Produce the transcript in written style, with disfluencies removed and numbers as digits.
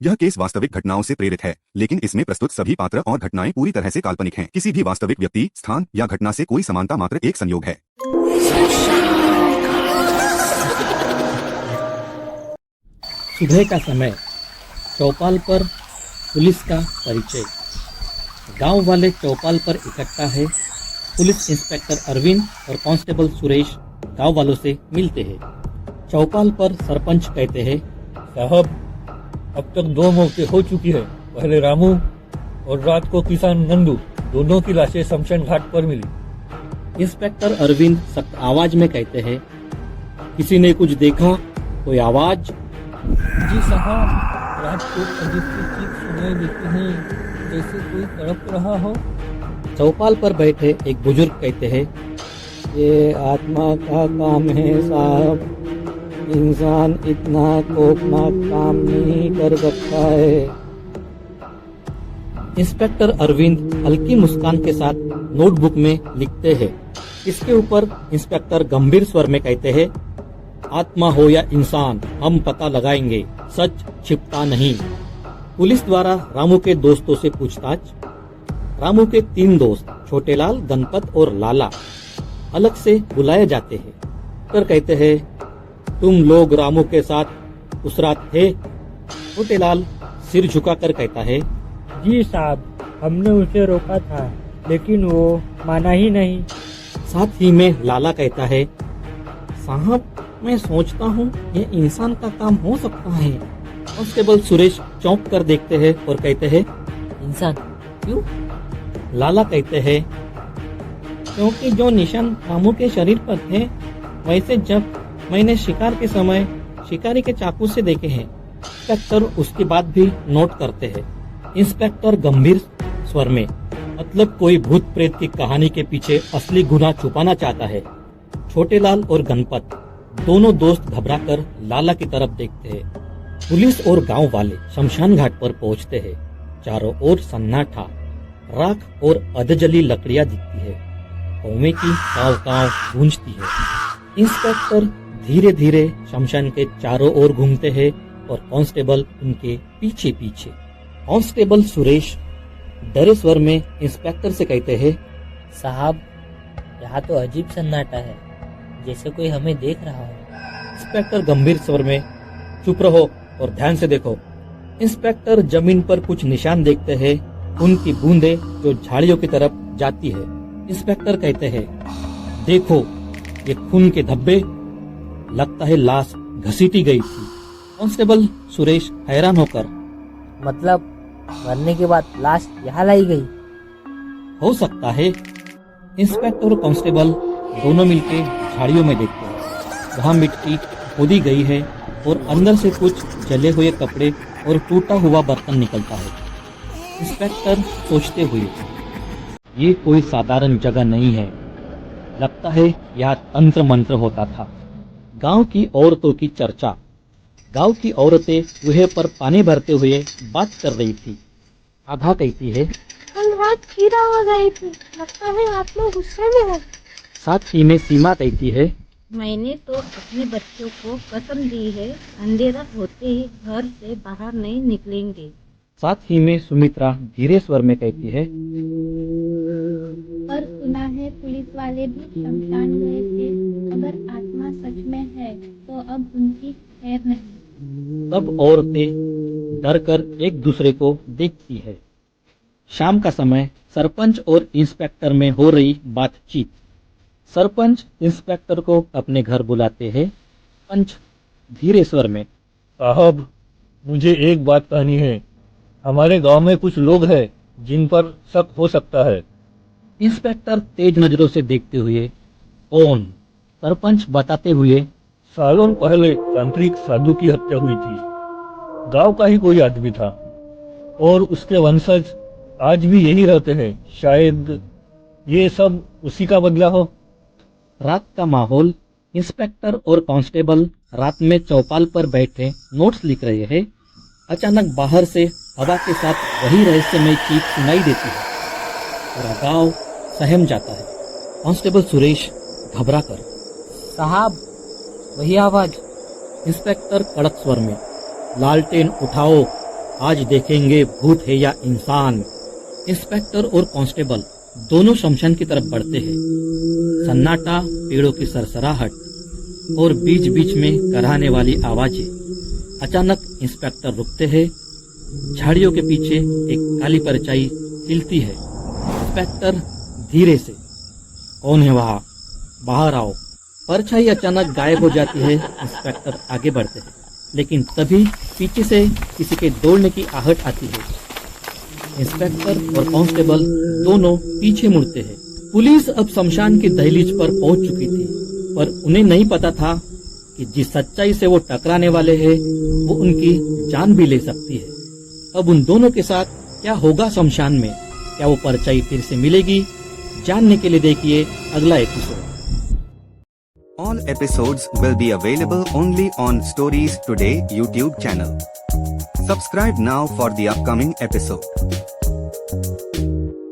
यह केस वास्तविक घटनाओं से प्रेरित है, लेकिन इसमें प्रस्तुत सभी पात्र और घटनाएं पूरी तरह से काल्पनिक हैं। किसी भी वास्तविक व्यक्ति, स्थान या घटना से कोई समानता मात्र एक संयोग है। सुबह का समय, चौपाल पर पुलिस का परिचय। गांव वाले चौपाल पर इकट्ठा है। पुलिस इंस्पेक्टर अरविंद और कांस्टेबल सुरेश गांव वालों से मिलते हैं। चौपाल पर सरपंच कहते हैं, साहब, अब तक 2 मौतें हो चुकी है। पहले रामू और रात को किसान नंदू, दोनों की लाशें शमशान घाट पर मिली। इंस्पेक्टर अरविंद सख्त आवाज में कहते हैं, किसी ने कुछ देखा? कोई आवाज? जी साहब, रात को अजीब सी चीख सुनाई देती है, जैसे कोई तड़प रहा हो। चौपाल पर बैठे एक बुजुर्ग कहते हैं, ये आत्मा का काम है साहब, इंसान इतना खौफनाक काम नहीं कर सकता है। इंस्पेक्टर अरविंद हल्की मुस्कान के साथ नोटबुक में लिखते हैं। इसके ऊपर इंस्पेक्टर गंभीर स्वर में कहते हैं, आत्मा हो या इंसान, हम पता लगाएंगे, सच छिपता नहीं। पुलिस द्वारा रामू के दोस्तों से पूछताछ। रामू के 3 दोस्त छोटेलाल, गणपत और लाला अलग से बुलाए जाते हैं। कर कहते हैं, तुम लोग रामू के साथ उस रात थे? छोटेलाल सिर झुकाकर कहता है, जी साहब, हमने उसे रोका था, लेकिन वो माना ही नहीं। साथ ही में लाला कहता है, साहब, मैं सोचता हूँ ये इंसान का काम हो सकता है। कांस्टेबल सुरेश चौंक कर देखते हैं और कहते हैं, इंसान क्यों? लाला कहते हैं, क्योंकि जो निशान रामू के शरीर पर थे, वैसे जब मैंने शिकार के समय शिकारी के चाकू से देखे हैं। इंस्पेक्टर उसकी बात भी नोट करते हैं। इंस्पेक्टर गंभीर स्वर में, मतलब कोई भूत प्रेत की कहानी के पीछे असली गुनाह छुपाना चाहता है। छोटेलाल और गणपत दोनों दोस्त घबराकर लाला की तरफ देखते हैं। पुलिस और गांव वाले शमशान घाट पर पहुंचते हैं। चारों ओर सन्नाटा, राख और अधजली लकड़ियां दिखती है। कौवे की काव-काव गूंजती है। इंस्पेक्टर धीरे धीरे शमशान के चारों ओर घूमते हैं और कांस्टेबल उनके पीछे पीछे। कांस्टेबल सुरेश डरे स्वर में इंस्पेक्टर से कहते हैं, साहब, यहाँ तो अजीब सन्नाटा है, जैसे कोई हमें देख रहा हो। इंस्पेक्टर गंभीर स्वर में, चुप रहो और ध्यान से देखो। इंस्पेक्टर जमीन पर कुछ निशान देखते हैं, उनकी बूंदें जो झाड़ियों की तरफ जाती है। इंस्पेक्टर कहते हैं, देखो ये खून के धब्बे, लगता है लाश घसीटी गई थी। कांस्टेबल सुरेश हैरान होकर, मतलब मरने के बाद लाश यहाँ लाई गई? हो सकता है। इंस्पेक्टर और कांस्टेबल दोनों मिलकर झाड़ियों में देखते हैं। वहाँ मिट्टी खोदी गई है और अंदर से कुछ जले हुए कपड़े और टूटा हुआ बर्तन निकलता है। इंस्पेक्टर सोचते हुए, ये कोई साधारण जगह नहीं है, लगता है यहाँ तंत्र मंत्र होता था। गांव की औरतों की चर्चा। गांव की औरतें कुएं पर पानी भरते हुए बात कर रही थी। आधा कहती है, कल रात कीड़ा हो गई थी, लगता है आप लोग गुस्से में हो। साथ ही में सीमा कहती है, मैंने तो अपने बच्चों को कसम दी है, अंधेरा होते ही घर से बाहर नहीं निकलेंगे। साथ ही में सुमित्रा धीरे स्वर में कहती है, पर सुना है पुलिस वाले भी शमशान गए थे। अगर आत्मा सच में है तो अब उनकी खैर नहीं। तब औरतें डर कर एक दूसरे को देखती है। शाम का समय, सरपंच और इंस्पेक्टर में हो रही बातचीत। सरपंच इंस्पेक्टर को अपने घर बुलाते हैं। पंच धीरे स्वर में, साहब, मुझे एक बात कहनी है। हमारे गांव में कुछ लोग हैं जिन पर शक हो सकता है। इंस्पेक्टर तेज नजरों से देखते हुए, कौन? सरपंच बताते हुए, सालों पहले तांत्रिक साधु की हत्या हुई थी। गांव का ही कोई आदमी था और उसके वंशज आज भी यही रहते हैं। शायद ये सब उसी का बदला हो। रात का माहौल। इंस्पेक्टर और कांस्टेबल रात में चौपाल पर बैठे नोट्स लिख रहे हैं। अचानक बाहर से हवा के साथ वही रहस्यमय चीख सुनाई देती है। पूरा गांव सहम जाता है। कांस्टेबल सुरेश घबरा कर, साहब, वही आवाज। इंस्पेक्टर कड़क स्वर में, लालटेन उठाओ। आज देखेंगे भूत है या इंसान। इंस्पेक्टर और कांस्टेबल दोनों शमशान की तरफ बढ़ते हैं। सन्नाटा, पेड़ों की सरसराहट और बीच बीच में कराहने वाली आवाजें। अचानक इंस्पेक्टर रुकते हैं। झाड़ियों के पीछे एक काली परछाई हिलती है। इंस्पेक्टर धीरे से, कौन है वहाँ, बाहर आओ। परछाई अचानक गायब हो जाती है। इंस्पेक्टर आगे बढ़ते हैं, लेकिन तभी पीछे से किसी के दौड़ने की आहट आती है। इंस्पेक्टर और कांस्टेबल दोनों पीछे मुड़ते हैं। पुलिस अब शमशान की दहलीज पर पहुंच चुकी थी, पर उन्हें नहीं पता था कि जिस सच्चाई से वो टकराने वाले हैं वो उनकी जान भी ले सकती है। अब उन दोनों के साथ क्या होगा शमशान में? क्या वो परछाई फिर से मिलेगी? जानने के लिए देखिए अगला episode. All episodes will be available only on Stories Today YouTube channel. Subscribe now for the upcoming episode.